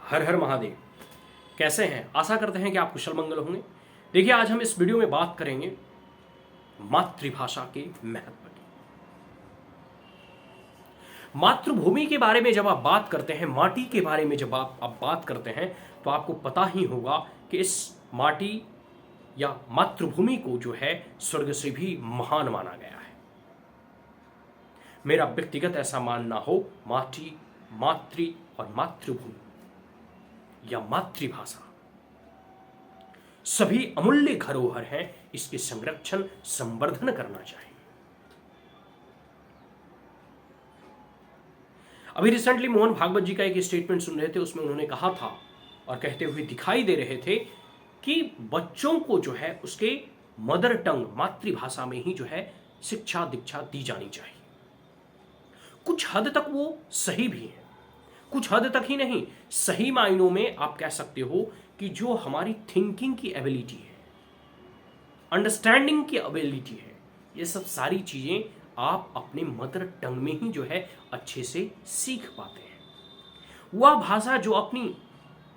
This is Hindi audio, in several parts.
हर हर महादेव। कैसे हैं? आशा करते हैं कि आप कुशल मंगल होंगे। देखिए, आज हम इस वीडियो में बात करेंगे मातृभाषा के महत्व की। मातृभूमि के बारे में जब आप बात करते हैं, माटी के बारे में जब आप बात करते हैं, तो आपको पता ही होगा कि इस माटी या मातृभूमि को जो है स्वर्ग से भी महान माना गया है। मेरा व्यक्तिगत ऐसा मानना हो, माटी, मातृ और मातृभूमि या मातृभाषा सभी अमूल्य धरोहर हैं। इसके संरक्षण संवर्धन करना चाहिए। अभी रिसेंटली मोहन भागवत जी का एक स्टेटमेंट सुन रहे थे, उसमें उन्होंने कहा था और कहते हुए दिखाई दे रहे थे कि बच्चों को जो है उसके मदर टंग मातृभाषा में ही जो है शिक्षा दीक्षा दी जानी चाहिए। कुछ हद तक वो सही भी है, कुछ हद तक ही नहीं, सही मायनों में आप कह सकते हो कि जो हमारी थिंकिंग की एबिलिटी है, अंडरस्टैंडिंग की एबिलिटी है, ये सब सारी चीजें आप अपने मदर टंग में ही जो है अच्छे से सीख पाते हैं। वह भाषा जो अपनी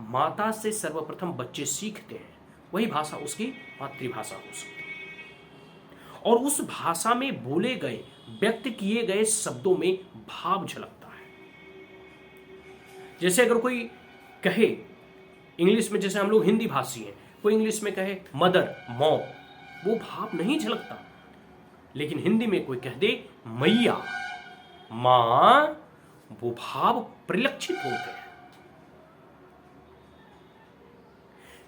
माता से सर्वप्रथम बच्चे सीखते हैं, वही भाषा उसकी मातृभाषा हो सकती है। और उस भाषा में बोले गए, व्यक्त किए गए शब्दों में भाव झलकता है। जैसे अगर कोई कहे इंग्लिश में, जैसे हम लोग हिंदी भाषी हैं, कोई इंग्लिश में कहे मदर, मॉम, वो भाव नहीं झलकता। लेकिन हिंदी में कोई कह दे मैया, मां, वो भाव परिलक्षित होते हैं।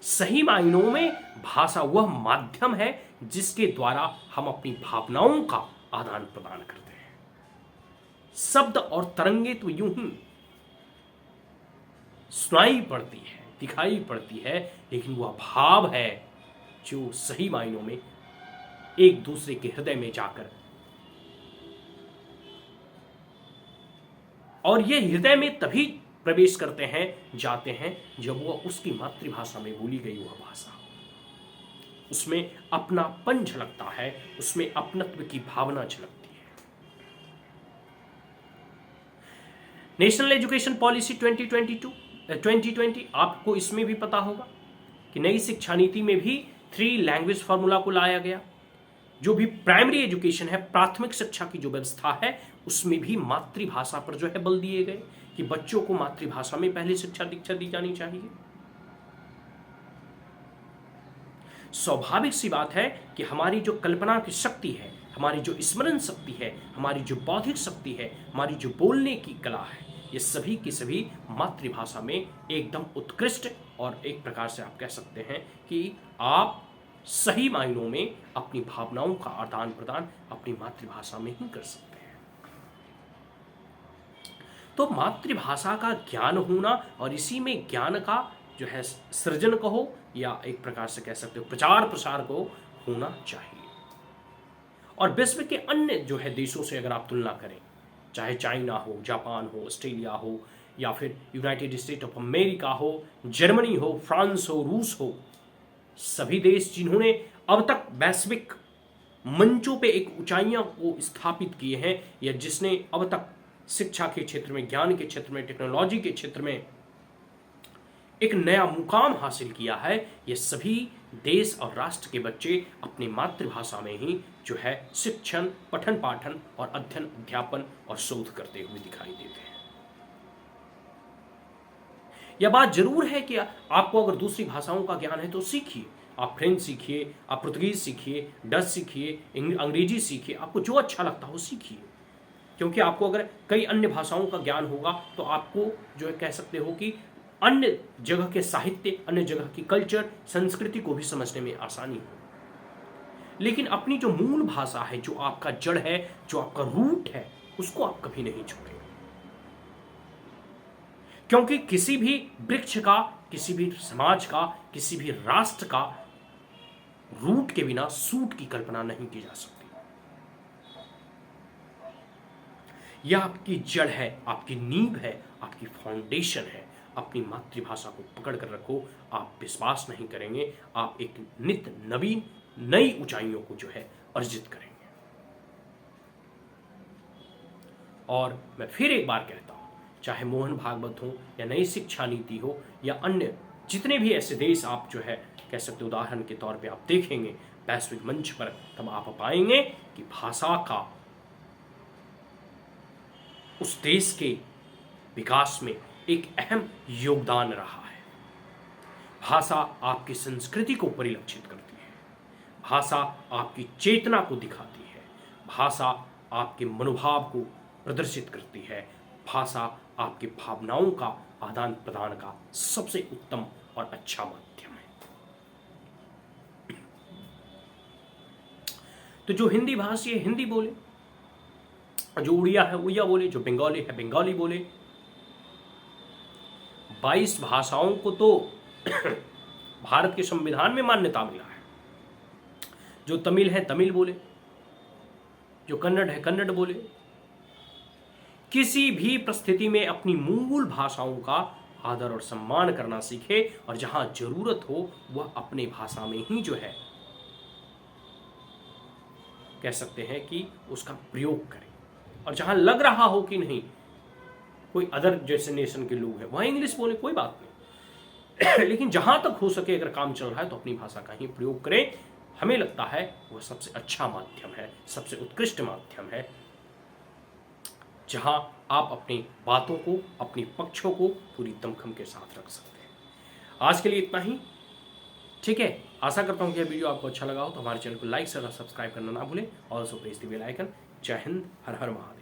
सही मायनों में भाषा वह माध्यम है जिसके द्वारा हम अपनी भावनाओं का आदान प्रदान करते हैं। शब्द और तरंगे तो यूं ही सुनाई पड़ती है, दिखाई पड़ती है, लेकिन वह भाव है जो सही मायनों में एक दूसरे के हृदय में जाकर, और ये हृदय में तभी प्रवेश करते हैं, जाते हैं, जब वह उसकी मातृभाषा में बोली गई वह भाषा, उसमें अपनापन झलकता है, उसमें अपनत्व की भावना झलकती है। नेशनल एजुकेशन पॉलिसी 2020 आपको इसमें भी पता होगा कि नई शिक्षा नीति में भी 3 लैंग्वेज फॉर्मूला को लाया गया। जो भी प्राइमरी एजुकेशन है, प्राथमिक शिक्षा की जो व्यवस्था है, उसमें भी मातृभाषा पर जो है बल दिए गए कि बच्चों को मातृभाषा में पहले शिक्षा दीक्षा दी जानी चाहिए। स्वाभाविक सी बात है कि हमारी जो कल्पना की शक्ति है, हमारी जो स्मरण शक्ति है, हमारी जो बौद्धिक शक्ति है, हमारी जो बोलने की कला है, ये सभी की सभी मातृभाषा में एकदम उत्कृष्ट, और एक प्रकार से आप कह सकते हैं कि आप सही मायनों में अपनी भावनाओं का आदान प्रदान अपनी मातृभाषा में ही कर सकते हैं। तो मातृभाषा का ज्ञान होना और इसी में ज्ञान का जो है सृजन कहो या एक प्रकार से कह सकते हो प्रचार प्रसार को होना चाहिए। और विश्व के अन्य जो है देशों से अगर आप तुलना करें, चाहे चाइना हो, जापान हो, ऑस्ट्रेलिया हो, या फिर यूनाइटेड स्टेट ऑफ अमेरिका हो, जर्मनी हो, फ्रांस हो, रूस हो, सभी देश जिन्होंने अब तक वैश्विक मंचों पे एक ऊंचाइयां को स्थापित किए हैं, या जिसने अब तक शिक्षा के क्षेत्र में, ज्ञान के क्षेत्र में, टेक्नोलॉजी के क्षेत्र में एक नया मुकाम हासिल किया है, ये सभी देश और राष्ट्र के बच्चे अपनी मातृभाषा में ही जो है शिक्षण, पठन पाठन और अध्ययन, अध्यापन और शोध करते हुए दिखाई देते हैं। यह बात जरूर है कि आपको अगर दूसरी भाषाओं का ज्ञान है तो सीखिए। आप फ्रेंच सीखिए, आप पुर्तगीज सीखिए, डच सीखिए, अंग्रेजी सीखिए, आपको जो अच्छा लगता हो सीखिए। क्योंकि आपको अगर कई अन्य भाषाओं का ज्ञान होगा तो आपको जो है कह सकते हो कि अन्य जगह के साहित्य, अन्य जगह की कल्चर, संस्कृति को भी समझने में आसानी हो। लेकिन अपनी जो मूल भाषा है, जो आपका जड़ है, जो आपका रूट है, उसको आप कभी नहीं छोड़ें। क्योंकि किसी भी वृक्ष का, किसी भी समाज का, किसी भी राष्ट्र का रूट के बिना सूट की कल्पना नहीं की जा सकती। यह आपकी जड़ है, आपकी नींव है, आपकी फाउंडेशन है। अपनी मातृभाषा को पकड़ कर रखो। आप विश्वास नहीं करेंगे, आप एक नित्य नवीन नई ऊंचाइयों को जो है अर्जित करेंगे। और मैं फिर एक बार कहता हूं चाहे मोहन भागवत हो या नई शिक्षा नीति हो या अन्य जितने भी ऐसे देश आप जो है कह सकते उदाहरण के तौर पे आप देखेंगे वैश्विक मंच पर, तब आप पाएंगे कि भाषा का उस देश के विकास में एक अहम योगदान रहा है। भाषा आपकी संस्कृति को परिलक्षित करती है, भाषा आपकी चेतना को दिखाती है, भाषा आपके मनोभाव को प्रदर्शित करती है, भाषा आपकी भावनाओं का आदान प्रदान का सबसे उत्तम और अच्छा माध्यम है। तो जो हिंदी भाषी है हिंदी बोले, जो उड़िया है उड़िया बोले, जो बंगाली है बंगाली बोले। 22 भाषाओं को तो भारत के संविधान में मान्यता मिला है। जो तमिल है तमिल बोले, जो कन्नड़ है कन्नड़ बोले। किसी भी परिस्थिति में अपनी मूल भाषाओं का आदर और सम्मान करना सीखे और जहां जरूरत हो वह अपने भाषा में ही जो है कह सकते हैं कि उसका प्रयोग करें, और जहां लग रहा हो कि नहीं कोई अदर जैसे नेशन के लोग हैं वहां इंग्लिश बोले, कोई बात नहीं लेकिन जहां तक हो सके अगर काम चल रहा है तो अपनी भाषा का ही प्रयोग करें। हमें लगता है वह सबसे अच्छा माध्यम है, सबसे उत्कृष्ट माध्यम है, जहां आप अपनी बातों को अपनी पक्षों को पूरी दमखम के साथ रख सकते हैं। आज के लिए इतना ही, ठीक है। आशा करता हूं कि यह वीडियो आपको अच्छा लगा हो तो हमारे चैनल को लाइक और सब्सक्राइब करना ना भूलें और प्रेस द बेल आइकन। जय हिंद, हर हर महादेव।